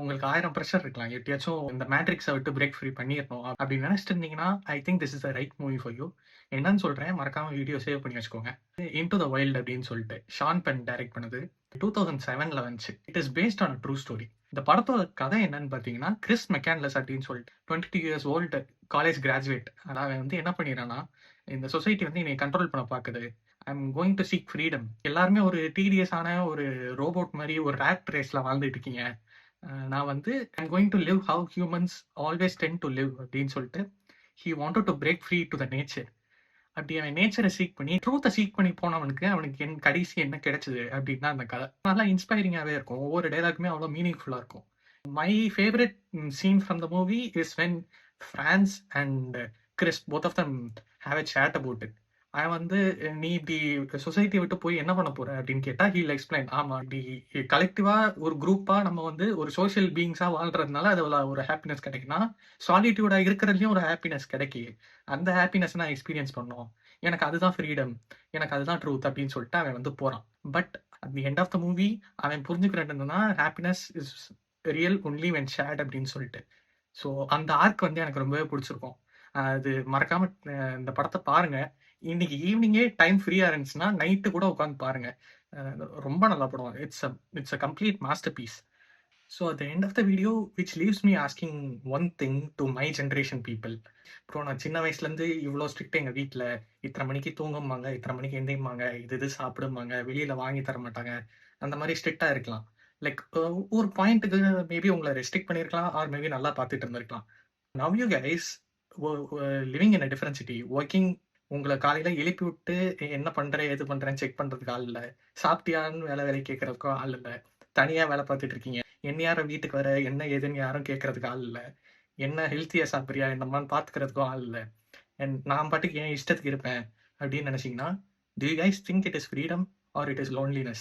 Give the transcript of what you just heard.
உங்களுக்கு 1000 பிரஷர் இருக்கலாம். எப்படியாச்சும் இந்த மேட்ரிக்ஸ விட்டு பிரேக் ஃப்ரீ பண்ணிறணும் அப்படின்னு நினைச்சிட்டு இருந்தீங்கன்னா, I think this is the right movie for you. என்னன்னு சொல்றேன், மறக்காம வீடியோ சேவ் பண்ணி வச்சுக்கோங்க. இன்டூ த வைல்ட் அப்படின்னு சொல்லிட்டு ஷான் பென் டைரக்ட் பண்ணது. 2007ல வந்துச்சு. It is based on a true story. இந்த படத்தோட கதை என்னன்னு பார்த்தீங்கன்னா, கிறிஸ் மெக்கான்லஸ் அப்படின்னு சொல்லிட்டு 22 இயர்ஸ் ஓல்டு காலேஜ் கிராஜுவேட். அவன் வந்து என்ன பண்ணிடுறான்னா, இந்த சொசைட்டி வந்து என்னை கண்ட்ரோல் பண்ண பார்க்குது. I am going to seek freedom. எல்லாருமே ஒரு டீடியஸான ஒரு ரோபோட் மாதிரி ஒரு ரேட் ரேஸ்ல வாழ்ந்துட்டு இருக்கீங்க. நான் வந்து I'm going to live how humans always tend to live அப்படின்னு சொல்லிட்டு he wanted to break free to the nature. அப்படி அவன் நேச்சரை சீக் பண்ணி ட்ரூத்தை சீக் பண்ணி போனவனுக்கு அவனுக்கு என் கடைசி என்ன கிடைச்சது அப்படின்னா அந்த கதை நல்லா இன்ஸ்பைரிங்காகவே இருக்கும். ஒவ்வொரு டைலாக்குமே அவ்வளோ மீனிங்ஃபுல்லாக இருக்கும். My favourite scene from the movie is when Franz and Chris both of them have a chat about it. அவன் வந்து நீ இப்படி சொசைட்டியை விட்டு போய் என்ன பண்ண போற அப்படின்னு கேட்டா ஹீல் எக்ஸ்பிளைன். ஆமா, இப்படி கலெக்டிவா ஒரு குரூப்பா நம்ம வந்து ஒரு சோஷியல் பீயிங்ஸா வாழ்றதுனால அதுல ஒரு ஹாப்பினஸ் கிடைக்குன்னா, சாலிட்யூடா இருக்கிறதுலயும் ஒரு ஹாப்பினஸ் கிடைக்கி. அந்த ஹாப்பினஸ் நான் எக்ஸ்பீரியன்ஸ் பண்ணோம். எனக்கு அதுதான் ஃப்ரீடம், எனக்கு அதுதான் ட்ரூத் அப்படின்னு சொல்லிட்டு அவன் வந்து போறான். But at the end of the movie அவன் புரிஞ்சுக்கிறது என்னன்னா, happiness is real only when shared அப்படின்னு சொல்லிட்டு. ஸோ அந்த ஆர்க் வந்து எனக்கு ரொம்பவே பிடிச்சிருக்கும். அது மறக்காம இந்த படத்தை பாருங்க. இன்னைக்கு ஈவினிங்கே டைம் ஃப்ரீயா இருந்துச்சுன்னா நைட்டு கூட உட்காந்து பாருங்க. ரொம்ப நல்ல படம். It's a complete masterpiece. So at the end of the video which leaves me asking one thing to my generation people. அப்புறம் நான் சின்ன வயசுலேருந்து இவ்வளோ ஸ்ட்ரிக்ட் எங்கள் வீட்டில். இத்தனை மணிக்கு தூங்கும்பாங்க, இத்தனை மணிக்கு எந்திரிம்பாங்க, இது சாப்பிடும்பாங்க, வெளியில் வாங்கி தர மாட்டாங்க. அந்த மாதிரி ஸ்ட்ரிக்டாக இருக்கலாம். லைக் ஒரு பாயிண்ட்டுக்கு மேபி உங்களை ரெஸ்ட்ரிக்ட் பண்ணியிருக்கலாம், ஆர் மேபி நல்லா பார்த்துட்டு இருந்திருக்கலாம். Now you guys living in a different city, working. உங்களை காலையில எழுப்பி விட்டு என்ன பண்ற ஏது பண்றேன்னு செக் பண்றதுக்கு ஆள் இல்லை. சாப்பிட்டியான்னு வேலை கேட்கறதுக்கும் ஆள் இல்லை. தனியா வேலை பார்த்துட்டு இருக்கீங்க. என்ன யாரும் வீட்டுக்கு வர என்ன ஏதுன்னு யாரும் கேட்கறதுக்கு ஆள் இல்லை. என்ன ஹெல்த்தியா சாப்பிட்றியா என்னமான்னு பார்த்துக்கிறதுக்கும் ஆள் இல்லை. அண்ட் நான் பாட்டுக்கு என் இஷ்டத்துக்கு இருப்பேன் அப்படின்னு நினைச்சீங்கன்னா, do you guys think it is freedom or it is loneliness?